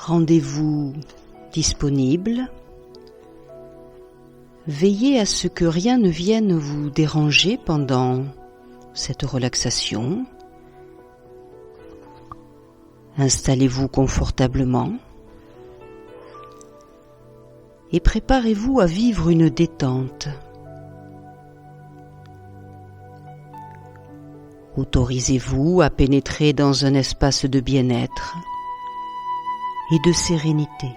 Rendez-vous disponible. Veillez à ce que rien ne vienne vous déranger pendant cette relaxation. Installez-vous confortablement et préparez-vous à vivre une détente. Autorisez-vous à pénétrer dans un espace de bien-être et de sérénité.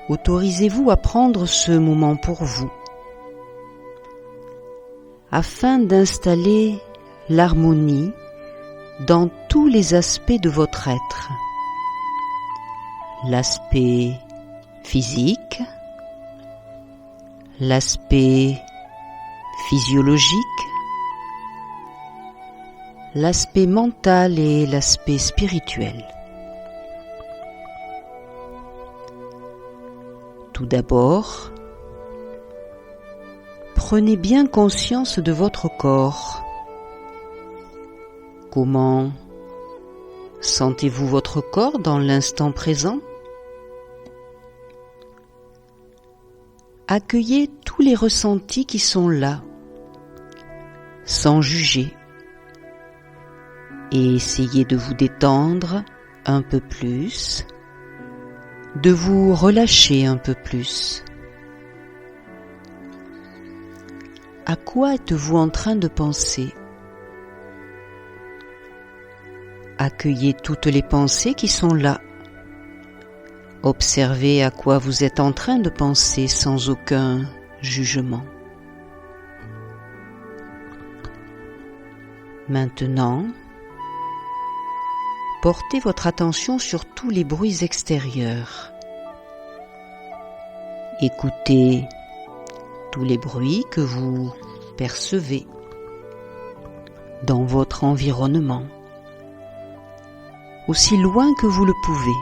Autorisez-vous à prendre ce moment pour vous, afin d'installer l'harmonie dans tous les aspects de votre être. L'aspect physique, l'aspect physiologique, l'aspect mental et l'aspect spirituel. Tout d'abord, prenez bien conscience de votre corps. Comment sentez-vous votre corps dans l'instant présent? Accueillez tous les ressentis qui sont là, sans juger, et essayez de vous détendre un peu plus, de vous relâcher un peu plus. À quoi êtes-vous en train de penser? Accueillez toutes les pensées qui sont là. Observez à quoi vous êtes en train de penser sans aucun jugement. Maintenant, portez votre attention sur tous les bruits extérieurs. Écoutez tous les bruits que vous percevez dans votre environnement, aussi loin que vous le pouvez.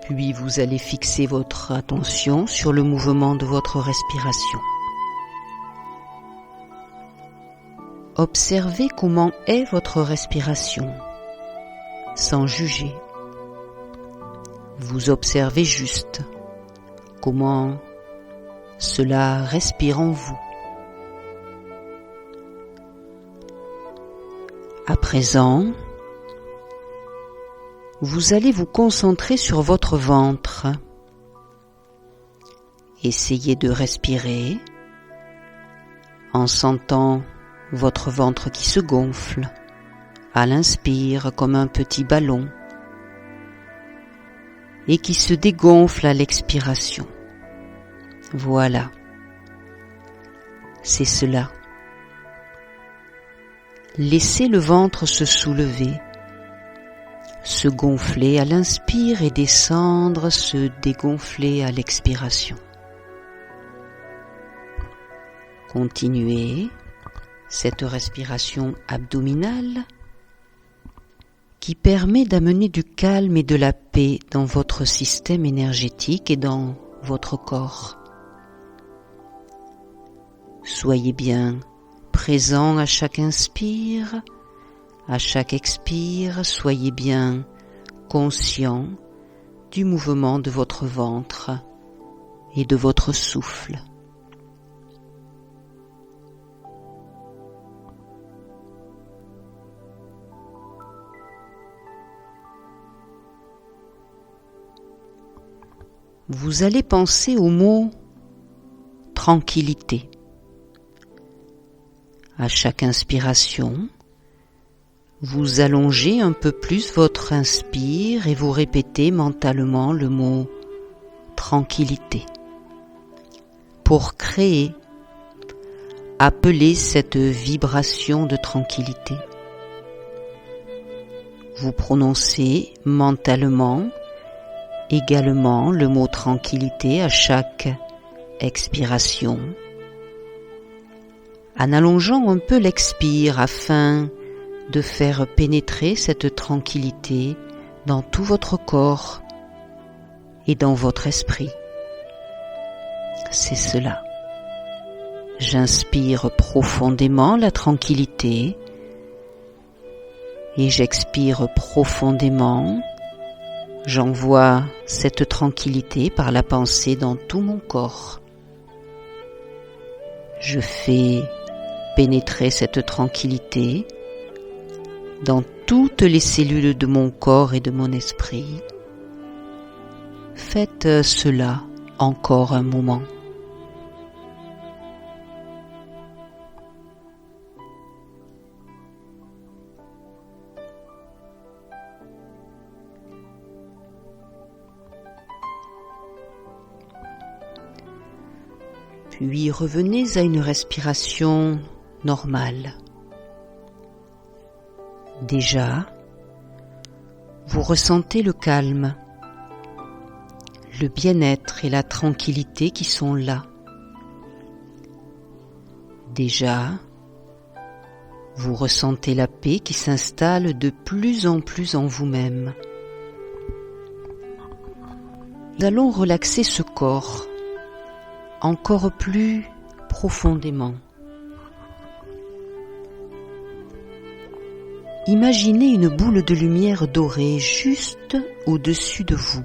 Puis vous allez fixer votre attention sur le mouvement de votre respiration. Observez comment est votre respiration, sans juger. Vous observez juste comment cela respire en vous. À présent, vous allez vous concentrer sur votre ventre. Essayez de respirer en sentant votre ventre qui se gonfle à l'inspire comme un petit ballon et qui se dégonfle à l'expiration. Voilà, c'est cela. Laissez le ventre se soulever, se gonfler à l'inspire et descendre, se dégonfler à l'expiration. Continuez cette respiration abdominale qui permet d'amener du calme et de la paix dans votre système énergétique et dans votre corps. Soyez bien présent à chaque inspire, à chaque expire, soyez bien conscient du mouvement de votre ventre et de votre souffle. Vous allez penser au mot tranquillité. À chaque inspiration, vous allongez un peu plus votre inspire et vous répétez mentalement le mot tranquillité. Pour créer, appelez cette vibration de tranquillité. Vous prononcez mentalement également le mot tranquillité à chaque expiration, en allongeant un peu l'expire afin de faire pénétrer cette tranquillité dans tout votre corps et dans votre esprit. C'est cela. J'inspire profondément la tranquillité Et j'expire profondément. J'envoie cette tranquillité par la pensée dans tout mon corps. Je fais pénétrer cette tranquillité dans toutes les cellules de mon corps et de mon esprit. Faites cela encore un moment. Puis revenez à une respiration normale. Déjà, vous ressentez le calme, le bien-être et la tranquillité qui sont là. Déjà, vous ressentez la paix qui s'installe de plus en plus en vous-même. Nous allons relaxer ce corps encore plus profondément. Imaginez une boule de lumière dorée juste au-dessus de vous.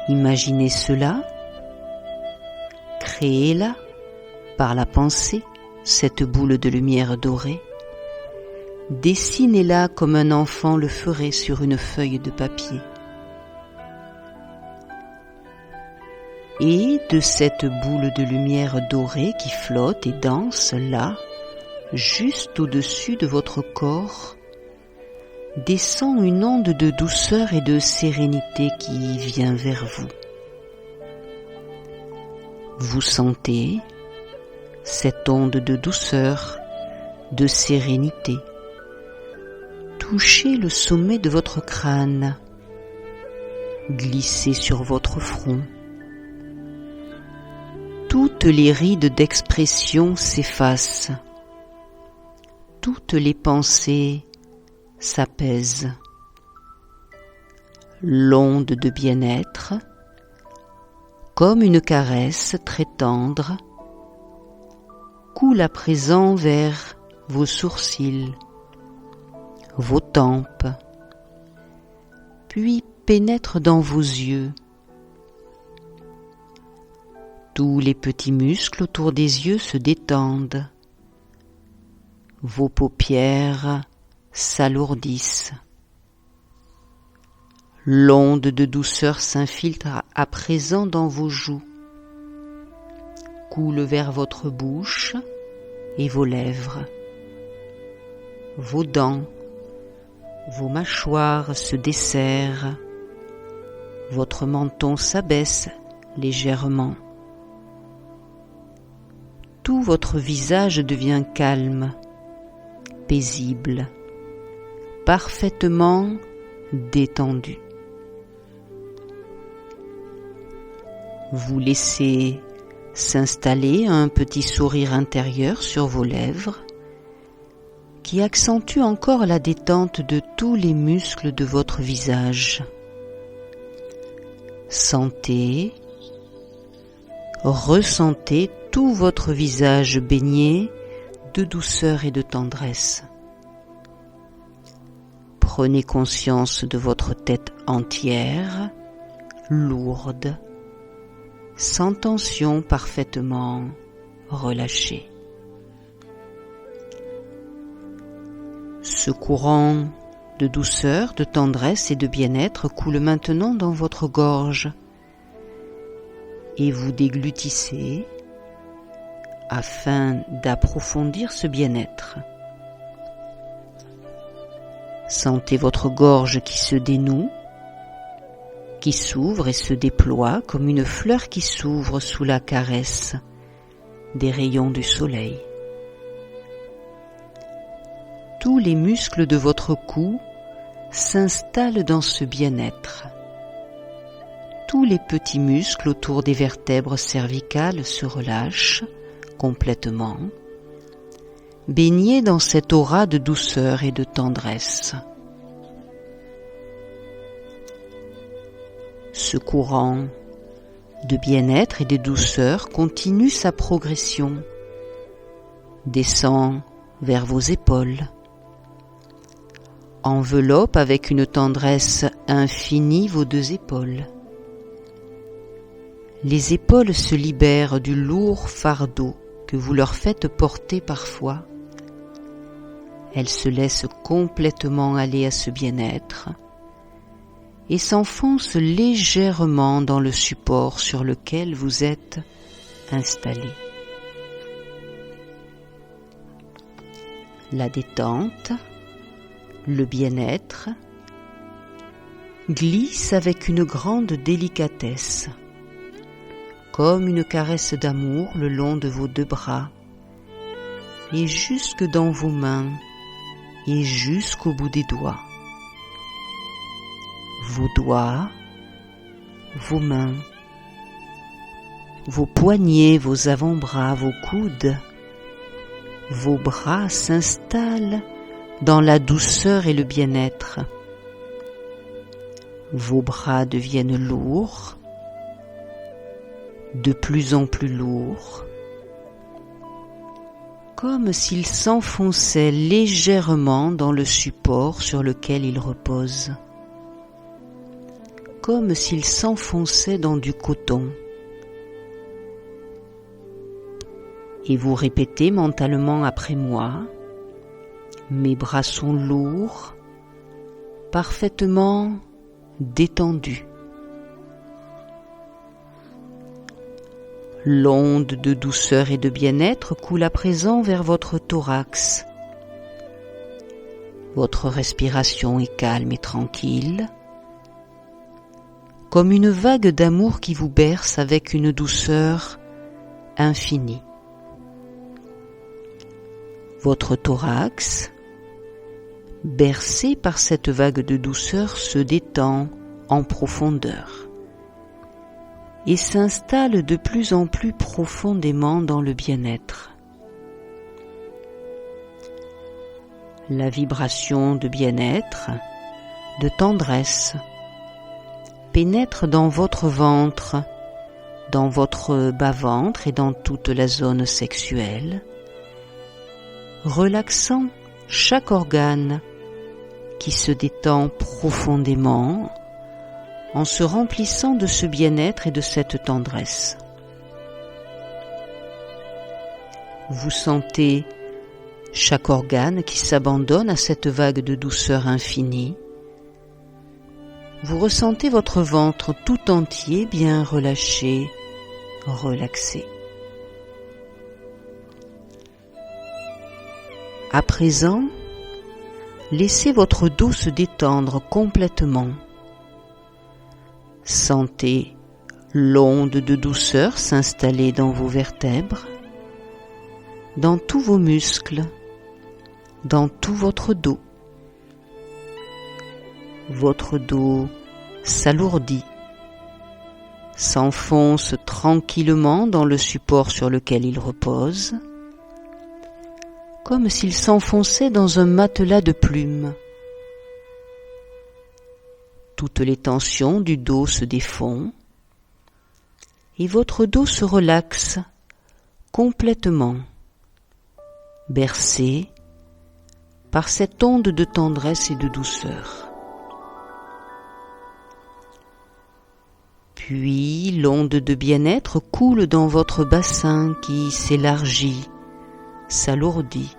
Imaginez cela, créez-la par la pensée, cette boule de lumière dorée. Dessinez-la comme un enfant le ferait sur une feuille de papier. Et de cette boule de lumière dorée qui flotte et danse là, juste au-dessus de votre corps, descend une onde de douceur et de sérénité qui vient vers vous. Vous sentez cette onde de douceur, de sérénité, toucher le sommet de votre crâne, glisser sur votre front. Toutes les rides d'expression s'effacent. Toutes les pensées s'apaisent. L'onde de bien-être, comme une caresse très tendre, coule à présent vers vos sourcils, vos tempes, puis pénètre dans vos yeux. Tous les petits muscles autour des yeux se détendent. Vos paupières s'alourdissent. L'onde de douceur s'infiltre à présent dans vos joues, coule vers votre bouche et vos lèvres. Vos dents, vos mâchoires se desserrent. Votre menton s'abaisse légèrement. Tout votre visage devient calme, paisible, parfaitement détendu. Vous laissez s'installer un petit sourire intérieur sur vos lèvres qui accentue encore la détente de tous les muscles de votre visage. Sentez, ressentez tout votre visage baigné de douceur et de tendresse. Prenez conscience de votre tête entière, lourde, sans tension, parfaitement relâchée. Ce courant de douceur, de tendresse et de bien-être coule maintenant dans votre gorge et vous déglutissez afin d'approfondir ce bien-être. Sentez votre gorge qui se dénoue, qui s'ouvre et se déploie comme une fleur qui s'ouvre sous la caresse des rayons du soleil. Tous les muscles de votre cou s'installent dans ce bien-être. Tous les petits muscles autour des vertèbres cervicales se relâchent complètement, baignés dans cette aura de douceur et de tendresse. Ce courant de bien-être et de douceur continue sa progression, descend vers vos épaules, Enveloppe avec une tendresse infinie vos deux épaules. Les épaules se libèrent du lourd fardeau que vous leur faites porter parfois. Elles se laissent complètement aller à ce bien-être et s'enfoncent légèrement dans le support sur lequel vous êtes installé. La détente, le bien-être glissent avec une grande délicatesse, comme une caresse d'amour le long de vos deux bras et jusque dans vos mains et jusqu'au bout des doigts. Vos doigts, vos mains, vos poignets, vos avant-bras, vos coudes, vos bras s'installent dans la douceur et le bien-être. Vos bras deviennent lourds, de plus en plus lourds, comme s'ils s'enfonçaient légèrement dans le support sur lequel ils reposent, comme s'ils s'enfonçaient dans du coton. Et vous répétez mentalement après moi: mes bras sont lourds, parfaitement détendus. L'onde de douceur et de bien-être coule à présent vers votre thorax. Votre respiration est calme et tranquille, comme une vague d'amour qui vous berce avec une douceur infinie. Votre thorax, bercé par cette vague de douceur, se détend en profondeur et s'installe de plus en plus profondément dans le bien-être. La vibration de bien-être, de tendresse, pénètre dans votre ventre, dans votre bas-ventre et dans toute la zone sexuelle, relaxant chaque organe qui se détend profondément en se remplissant de ce bien-être et de cette tendresse. Vous sentez chaque organe qui s'abandonne à cette vague de douceur infinie. Vous ressentez votre ventre tout entier bien relâché, relaxé. À présent, laissez votre dos se détendre complètement. Sentez l'onde de douceur s'installer dans vos vertèbres, dans tous vos muscles, dans tout votre dos. Votre dos s'alourdit, s'enfonce tranquillement dans le support sur lequel il repose, comme s'il s'enfonçait dans un matelas de plumes. Toutes les tensions du dos se défont et votre dos se relaxe complètement, bercé par cette onde de tendresse et de douceur. Puis l'onde de bien-être coule dans votre bassin qui s'élargit, s'alourdit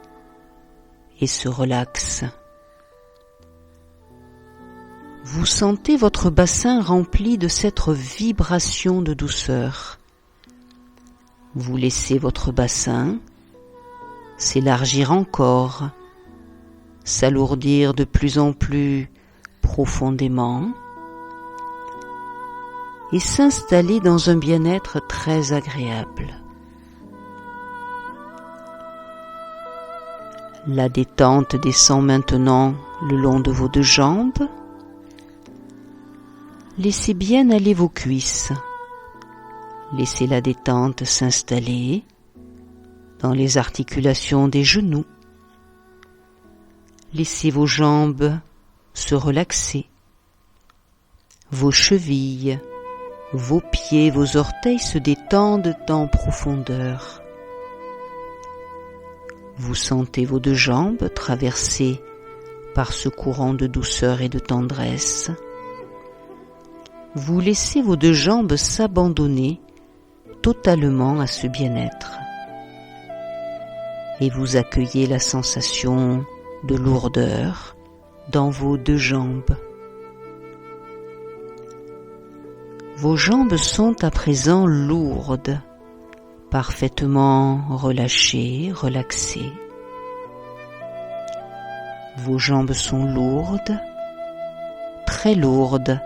et se relaxe. Vous sentez votre bassin rempli de cette vibration de douceur. Vous laissez votre bassin s'élargir encore, s'alourdir de plus en plus profondément et s'installer dans un bien-être très agréable. La détente descend maintenant le long de vos deux jambes. Laissez bien aller vos cuisses. Laissez la détente s'installer dans les articulations des genoux. Laissez vos jambes se relaxer. Vos chevilles, vos pieds, vos orteils se détendent en profondeur. Vous sentez vos deux jambes traverser par ce courant de douceur et de tendresse. Vous laissez vos deux jambes s'abandonner totalement à ce bien-être et vous accueillez la sensation de lourdeur dans vos deux jambes. Vos jambes sont à présent lourdes, parfaitement relâchées, relaxées. Vos jambes sont lourdes, très lourdes,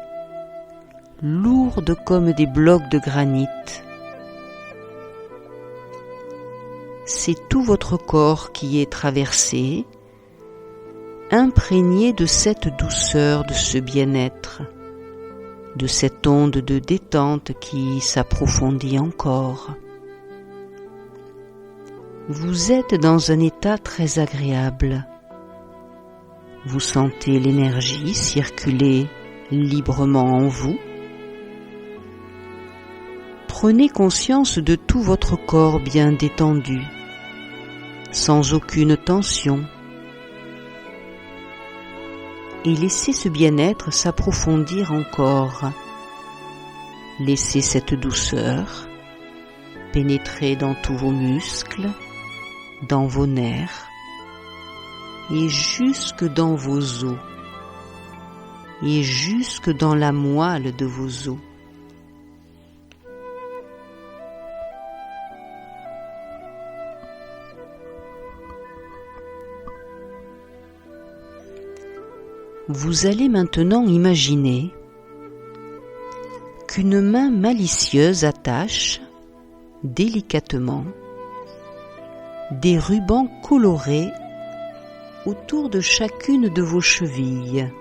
lourdes comme des blocs de granit. C'est tout votre corps qui est traversé, imprégné de cette douceur, de ce bien-être, de cette onde de détente qui s'approfondit encore. Vous êtes dans un état très agréable. Vous sentez l'énergie circuler librement en vous. Prenez conscience de tout votre corps bien détendu, sans aucune tension, et laissez ce bien-être s'approfondir encore. Laissez cette douceur pénétrer dans tous vos muscles, dans vos nerfs, et jusque dans vos os, et jusque dans la moelle de vos os. Vous allez maintenant imaginer qu'une main malicieuse attache délicatement des rubans colorés autour de chacune de vos chevilles,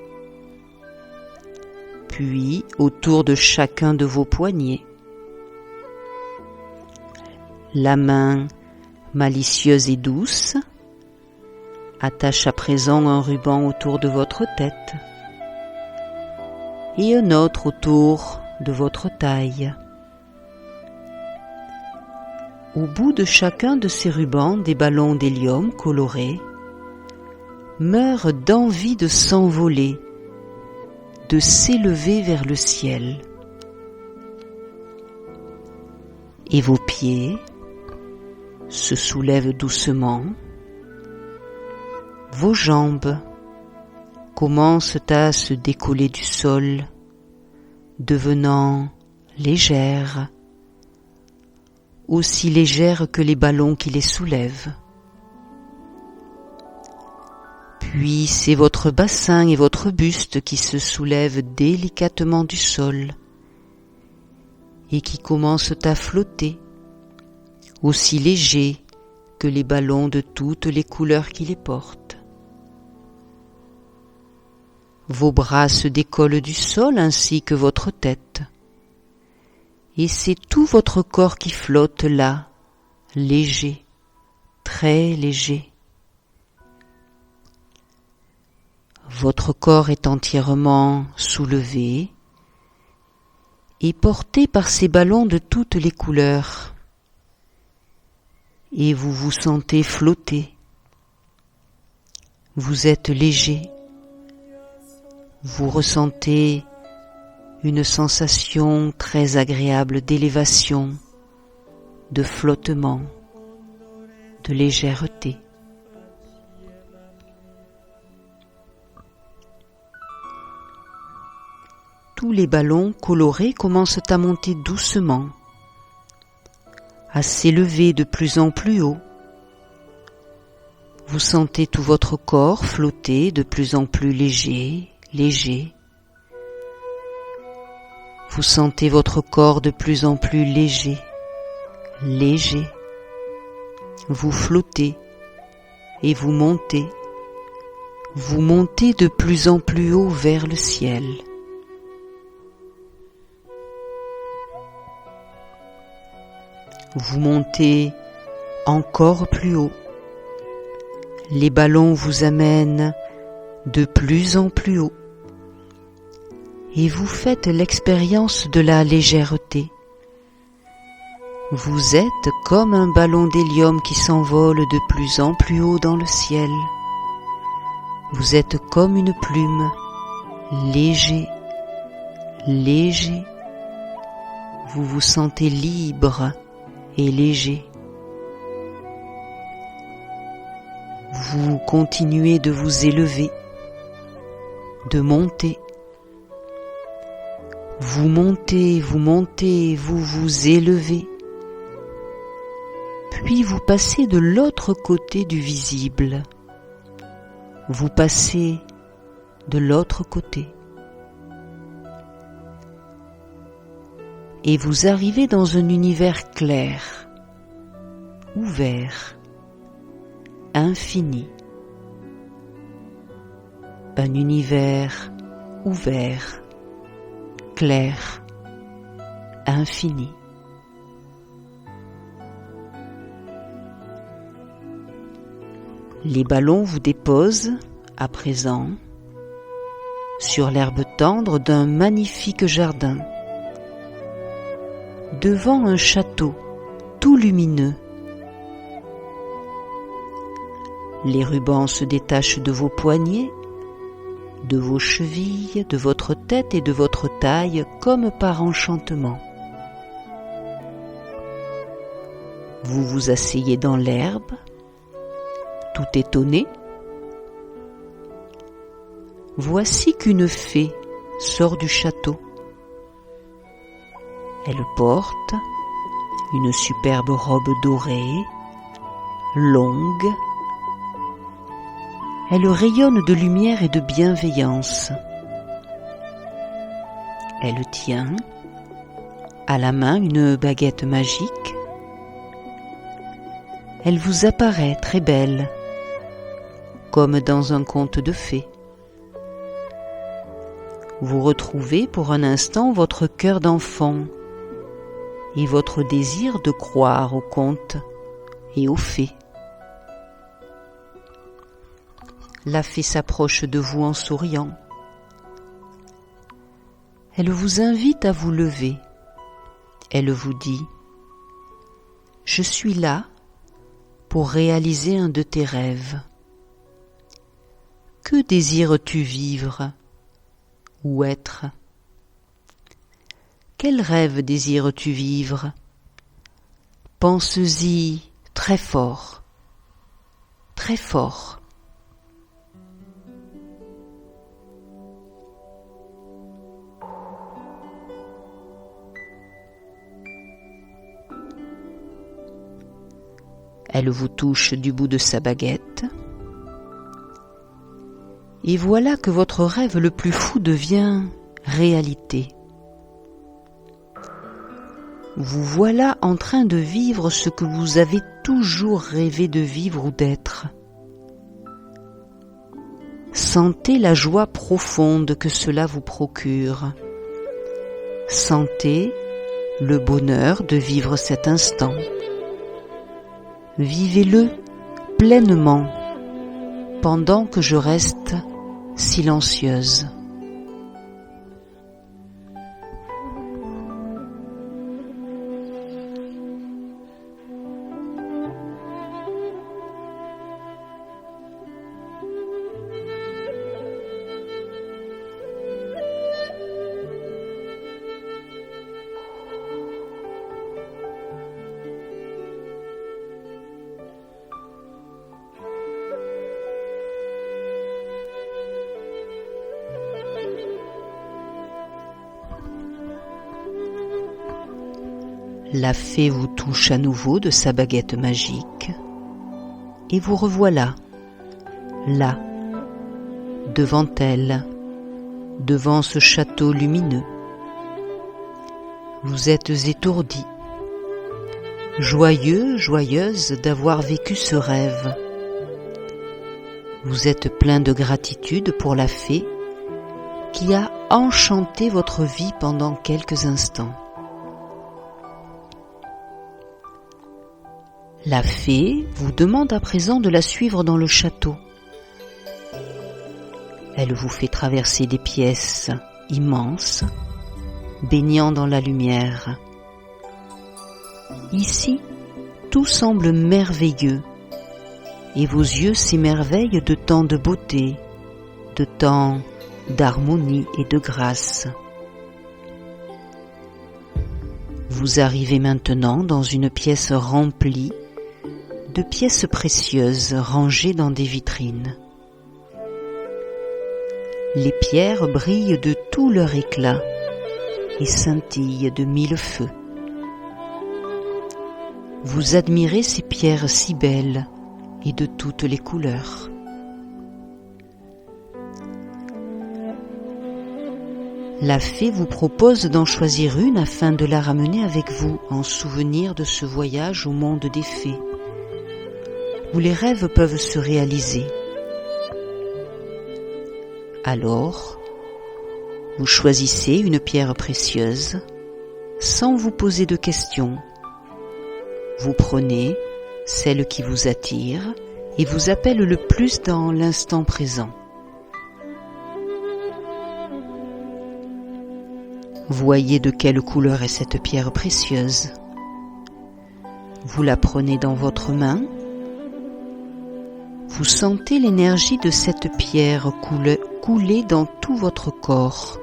puis autour de chacun de vos poignets. La main malicieuse et douce attache à présent un ruban autour de votre tête et un autre autour de votre taille. Au bout de chacun de ces rubans, des ballons d'hélium colorés meurent d'envie de s'envoler, de s'élever vers le ciel. Et vos pieds se soulèvent doucement. Vos jambes commencent à se décoller du sol, devenant légères, aussi légères que les ballons qui les soulèvent. Puis c'est votre bassin et votre buste qui se soulèvent délicatement du sol et qui commencent à flotter, aussi légers que les ballons de toutes les couleurs qui les portent. Vos bras se décollent du sol ainsi que votre tête. Et c'est tout votre corps qui flotte là, léger, très léger. Votre corps est entièrement soulevé et porté par ces ballons de toutes les couleurs. Et vous vous sentez flotter. Vous êtes léger. Vous ressentez une sensation très agréable d'élévation, de flottement, de légèreté. Tous les ballons colorés commencent à monter doucement, à s'élever de plus en plus haut. Vous sentez tout votre corps flotter de plus en plus léger. Vous sentez votre corps de plus en plus léger. Vous flottez et vous montez. Vous montez de plus en plus haut vers le ciel. Vous montez encore plus haut. Les ballons vous amènent de plus en plus haut. Et vous faites l'expérience de la légèreté. Vous êtes comme un ballon d'hélium qui s'envole de plus en plus haut dans le ciel. Vous êtes comme une plume, léger, léger. Vous vous sentez libre et léger. Vous continuez de vous élever, de monter. Vous montez, vous vous élevez. Puis vous passez de l'autre côté du visible. Vous passez de l'autre côté. Et vous arrivez dans un univers clair, ouvert, infini. Un univers ouvert, clair, infini. Les ballons vous déposent, à présent, sur l'herbe tendre d'un magnifique jardin, devant un château tout lumineux. Les rubans se détachent de vos poignets, de vos chevilles, de votre tête et de votre taille comme par enchantement. Vous vous asseyez dans l'herbe, tout étonné. Voici qu'une fée sort du château. Elle porte une superbe robe dorée, longue. Elle rayonne de lumière et de bienveillance. Elle tient à la main une baguette magique. Elle vous apparaît très belle, comme dans un conte de fées. Vous retrouvez pour un instant votre cœur d'enfant et votre désir de croire aux contes et aux fées. La fée s'approche de vous en souriant. Elle vous invite à vous lever. Elle vous dit « Je suis là pour réaliser un de tes rêves. Que désires-tu vivre ou être ? Quel rêve désires-tu vivre ? Pense-y très fort, très fort. » Elle vous touche du bout de sa baguette. Et voilà que votre rêve le plus fou devient réalité. Vous voilà en train de vivre ce que vous avez toujours rêvé de vivre ou d'être. Sentez la joie profonde que cela vous procure. Sentez le bonheur de vivre cet instant. Vivez-le pleinement pendant que je reste silencieuse. La fée vous touche à nouveau de sa baguette magique et vous revoilà, là, devant elle, devant ce château lumineux. Vous êtes étourdi, joyeux, joyeuse d'avoir vécu ce rêve. Vous êtes plein de gratitude pour la fée qui a enchanté votre vie pendant quelques instants. La fée vous demande à présent de la suivre dans le château. Elle vous fait traverser des pièces immenses, baignant dans la lumière. Ici, tout semble merveilleux, et vos yeux s'émerveillent de tant de beauté, de temps d'harmonie et de grâce. Vous arrivez maintenant dans une pièce remplie de pièces précieuses rangées dans des vitrines. Les pierres brillent de tout leur éclat et scintillent de mille feux. Vous admirez ces pierres si belles et de toutes les couleurs. La fée vous propose d'en choisir une afin de la ramener avec vous en souvenir de ce voyage au monde des fées, où les rêves peuvent se réaliser. Alors, vous choisissez une pierre précieuse sans vous poser de questions. Vous prenez celle qui vous attire et vous appelle le plus dans l'instant présent. Voyez de quelle couleur est cette pierre précieuse. Vous la prenez dans votre main. Vous sentez l'énergie de cette pierre couler dans tout votre corps.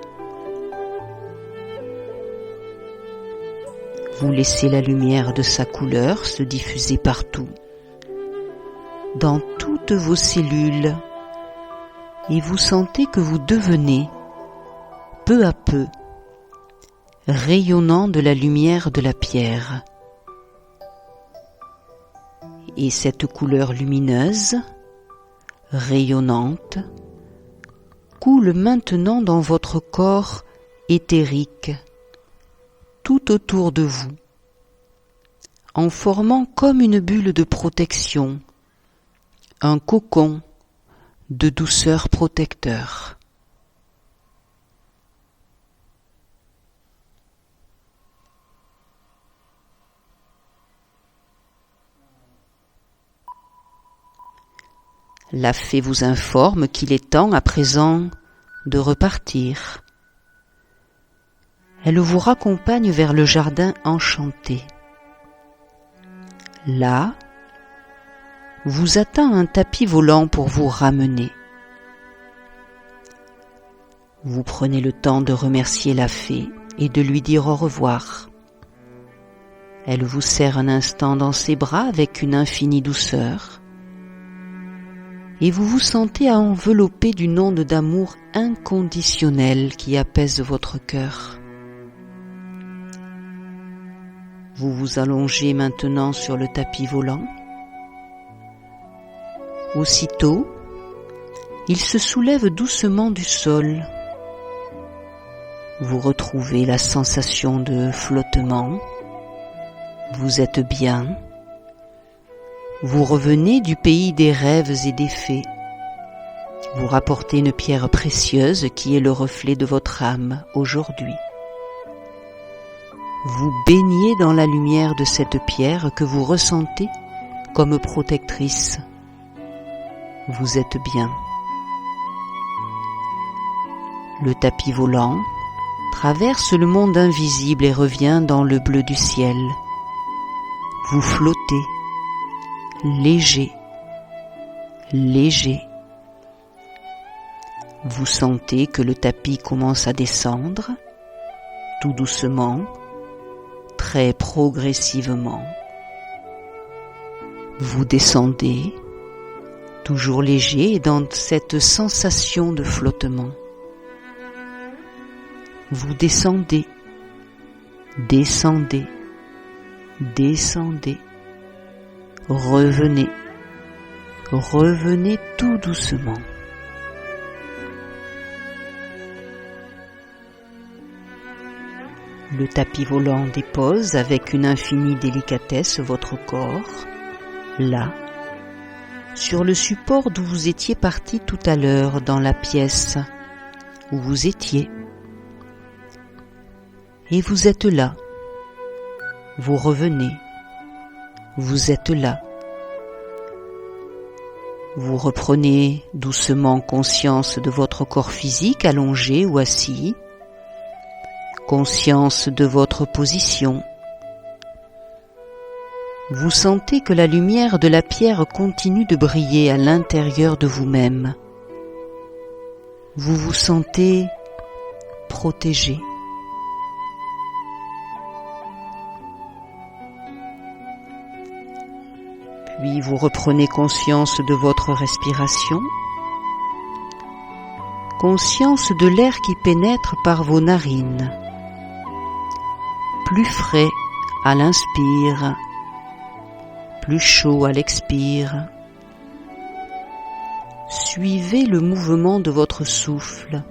Vous laissez la lumière de sa couleur se diffuser partout, dans toutes vos cellules, et vous sentez que vous devenez, peu à peu, rayonnant de la lumière de la pierre. Et cette couleur lumineuse, rayonnante, coule maintenant dans votre corps éthérique, tout autour de vous, en formant comme une bulle de protection, un cocon de douceur protecteur. La fée vous informe qu'il est temps à présent de repartir. Elle vous raccompagne vers le jardin enchanté. Là, vous attend un tapis volant pour vous ramener. Vous prenez le temps de remercier la fée et de lui dire au revoir. Elle vous serre un instant dans ses bras avec une infinie douceur. Et vous vous sentez enveloppé d'une onde d'amour inconditionnel qui apaise votre cœur. Vous vous allongez maintenant sur le tapis volant. Aussitôt, il se soulève doucement du sol. Vous retrouvez la sensation de flottement. Vous êtes bien. Vous revenez du pays des rêves et des fées. Vous rapportez une pierre précieuse qui est le reflet de votre âme aujourd'hui. Vous baignez dans la lumière de cette pierre que vous ressentez comme protectrice. Vous êtes bien. Le tapis volant traverse le monde invisible et revient dans le bleu du ciel. Vous flottez. Léger, léger. Vous sentez que le tapis commence à descendre, tout doucement, très progressivement. Vous descendez, toujours léger et dans cette sensation de flottement. Vous descendez, descendez, descendez. Revenez, revenez tout doucement. Le tapis volant dépose avec une infinie délicatesse votre corps, là, sur le support d'où vous étiez parti tout à l'heure dans la pièce où vous étiez. Et vous êtes là, vous revenez. Vous êtes là. Vous reprenez doucement conscience de votre corps physique allongé ou assis, conscience de votre position. Vous sentez que la lumière de la pierre continue de briller à l'intérieur de vous-même. vous vous sentez protégé. Puis vous reprenez conscience de votre respiration, conscience de l'air qui pénètre par vos narines, plus frais à l'inspire, plus chaud à l'expire. Suivez le mouvement de votre souffle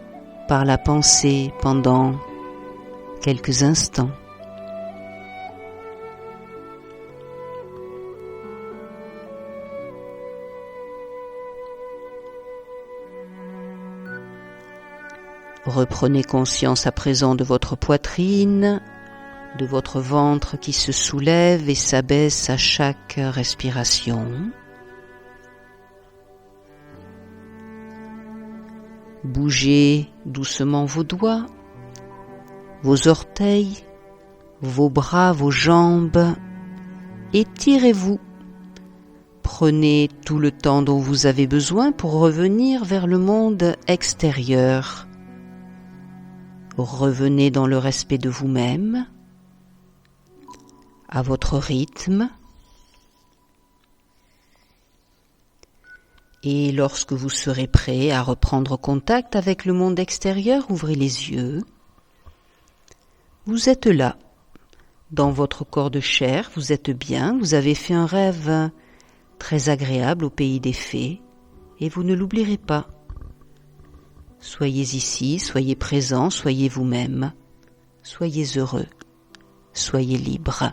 par la pensée pendant quelques instants. Reprenez conscience à présent de votre poitrine, de votre ventre qui se soulève et s'abaisse à chaque respiration. Bougez doucement vos doigts, vos orteils, vos bras, vos jambes. Étirez-vous. Prenez tout le temps dont vous avez besoin pour revenir vers le monde extérieur. Revenez dans le respect de vous-même, à votre rythme. Et lorsque vous serez prêt à reprendre contact avec le monde extérieur, ouvrez les yeux. Vous êtes là, dans votre corps de chair, vous êtes bien, vous avez fait un rêve très agréable au pays des fées, et vous ne l'oublierez pas. Soyez ici, soyez présent, soyez vous-même, soyez heureux, soyez libre.